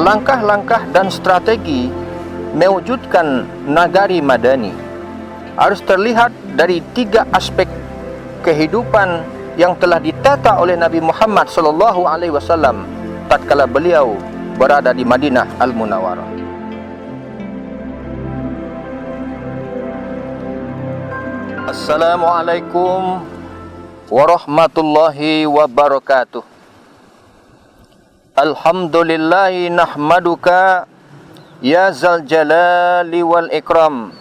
langkah-langkah dan strategi mewujudkan nagari madani harus terlihat dari 3 aspek kehidupan yang telah ditata oleh Nabi Muhammad SAW tatkala beliau berada di Madinah Al-Munawwarah. Assalamualaikum warahmatullahi wabarakatuh. Alhamdulillahi nahmaduka ya zal jalali wal ikram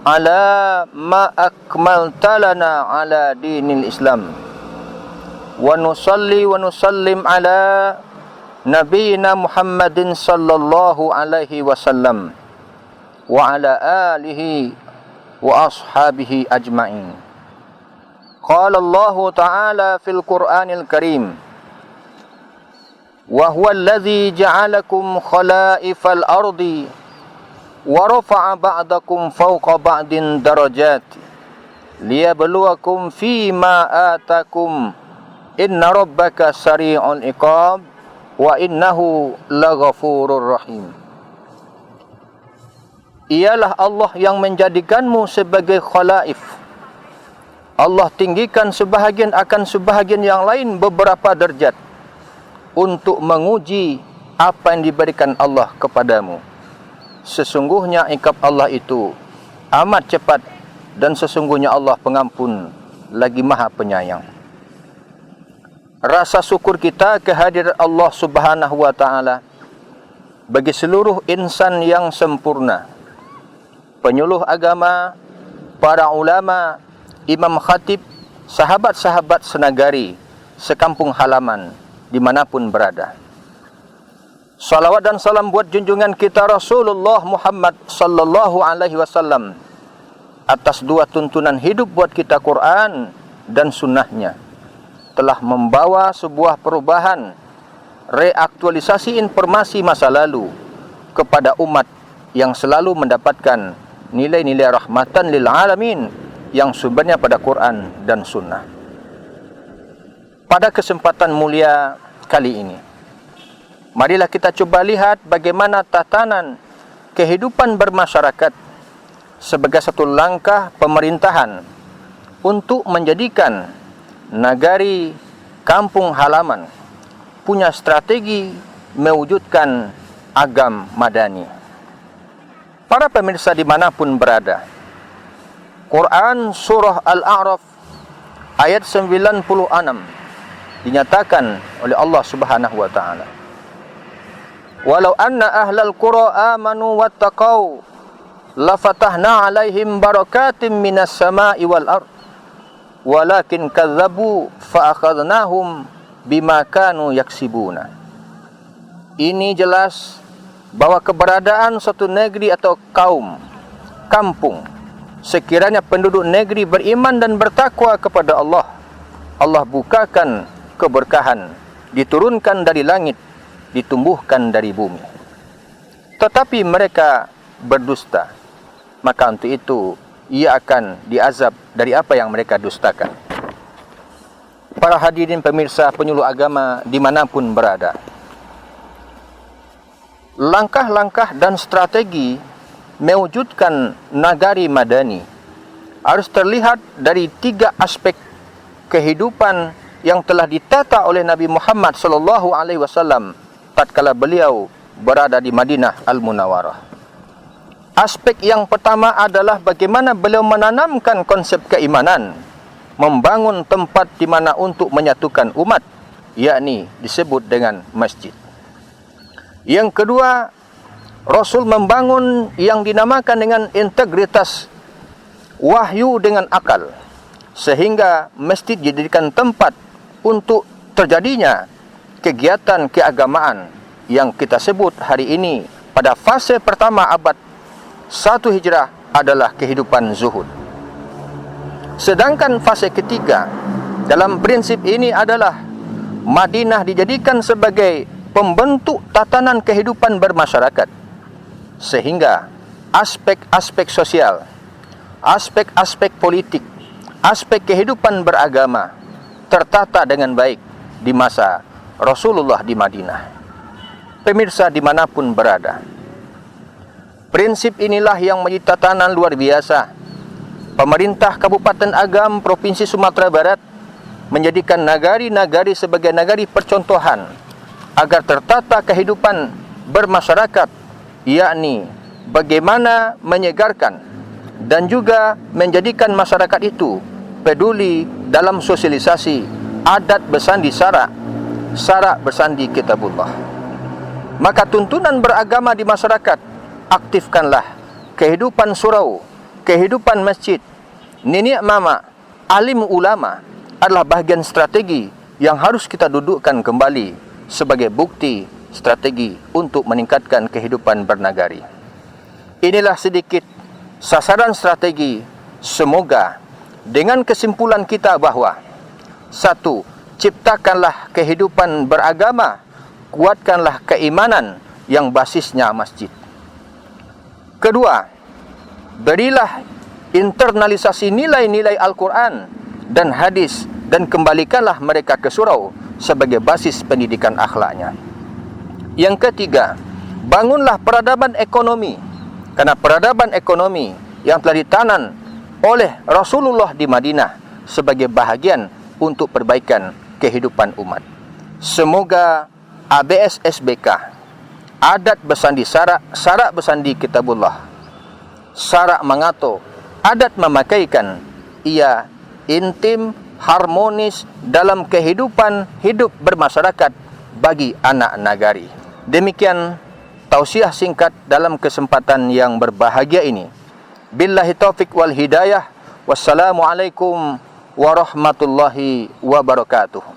ala ma akmalta lana ala dinil Islam, wa nusalli wa nusallim ala nabiyyina Muhammadin sallallahu alaihi wasallam wa ala alihi wa ashabihi ajma'in. Qala Allah ta'ala fil Qur'anil Karim, wa huwa alladhi ja'alakum khala'ifal ardi wa rafa'a ba'dakum fawqa ba'din darajat liyabluwakum fima atakum inna rabbaka sari'ul iqab wa innahu laghafurur rahim. Ialah Allah yang menjadikanmu sebagai khalaif. Allah tinggikan sebahagian akan sebahagian yang lain beberapa derajat untuk menguji apa yang diberikan Allah kepadamu. Sesungguhnya iqab Allah itu amat cepat dan sesungguhnya Allah pengampun lagi maha penyayang. Rasa syukur kita kehadiran Allah Subhanahu wa taala bagi seluruh insan yang sempurna, penyuluh agama, para ulama, imam khatib, sahabat-sahabat senagari, sekampung halaman, dimanapun berada. Salawat dan salam buat junjungan kita Rasulullah Muhammad sallallahu alaihi wasallam atas 2 tuntunan hidup buat kita, Quran dan sunnahnya, telah membawa sebuah perubahan, reaktualisasi informasi masa lalu kepada umat yang selalu mendapatkan nilai-nilai rahmatan lil alamin yang sumbernya pada Quran dan sunnah. Pada kesempatan mulia kali ini, marilah kita coba lihat bagaimana tatanan kehidupan bermasyarakat sebagai satu langkah pemerintahan untuk menjadikan nagari kampung halaman punya strategi mewujudkan agam madani. Para pemirsa dimanapun berada, Quran Surah Al-A'raf ayat 96 dinyatakan oleh Allah Subhanahu wa taala, walau anna ahlal qura amanu wattaqau lafatahna alaihim barakatim minas sama'i wal ard walakin kadzabu fa akhadnahum bima kanu yaksibuna. Ini jelas bahwa keberadaan suatu negeri atau kaum, kampung, sekiranya penduduk negeri beriman dan bertakwa kepada Allah, Allah bukakan keberkahan, diturunkan dari langit, ditumbuhkan dari bumi. Tetapi mereka berdusta, maka untuk itu ia akan diazab dari apa yang mereka dustakan. Para hadirin pemirsa penyuluh agama dimanapun berada, langkah-langkah dan strategi mewujudkan nagari madani harus terlihat dari 3 aspek kehidupan yang telah ditata oleh Nabi Muhammad SAW tatkala beliau berada di Madinah Al-Munawwarah. Aspek yang pertama adalah bagaimana beliau menanamkan konsep keimanan, membangun tempat di mana untuk menyatukan umat, yakni disebut dengan masjid. Yang kedua, Rasul membangun yang dinamakan dengan integritas wahyu dengan akal, sehingga masjid dijadikan tempat untuk terjadinya kegiatan keagamaan yang kita sebut hari ini pada fase pertama abad 1 Hijrah adalah kehidupan zuhud. Sedangkan fase ketiga dalam prinsip ini adalah Madinah dijadikan sebagai pembentuk tatanan kehidupan bermasyarakat, sehingga aspek-aspek sosial, aspek-aspek politik, aspek kehidupan beragama tertata dengan baik di masa Rasulullah di Madinah. pemirsa dimanapun berada. Prinsip inilah yang menjadi tatanan luar biasa pemerintah Kabupaten Agam, Provinsi Sumatera Barat menjadikan nagari-nagari sebagai nagari percontohan agar tertata kehidupan bermasyarakat, yakni bagaimana menyegarkan dan juga menjadikan masyarakat itu peduli dalam sosialisasi adat bersandi syarak, syarak bersandi kitabullah. Maka tuntunan beragama di masyarakat, aktifkanlah kehidupan surau, kehidupan masjid, nenek mama, alim ulama adalah bahagian strategi yang harus kita dudukkan kembali sebagai bukti strategi untuk meningkatkan kehidupan bernagari. Inilah sedikit sasaran strategi. Semoga dengan kesimpulan kita bahwa 1. Ciptakanlah kehidupan beragama, kuatkanlah keimanan yang basisnya masjid. 2. Berilah internalisasi nilai-nilai Al-Quran dan hadis dan kembalikanlah mereka ke surau sebagai basis pendidikan akhlaknya. Yang 3. Bangunlah peradaban ekonomi, karena peradaban ekonomi yang telah ditanam oleh Rasulullah di Madinah sebagai bahagian untuk perbaikan kehidupan umat. Semoga ABS SBK, adat bersandi syarak, syarak bersandi kitabullah, syarak mengato, adat memakaikan, ia intim, harmonis dalam kehidupan hidup bermasyarakat bagi anak nagari. Demikian tausiah singkat dalam kesempatan yang berbahagia ini. Billahi taufiq wal hidayah. Wassalamualaikum warahmatullahi wabarakatuh.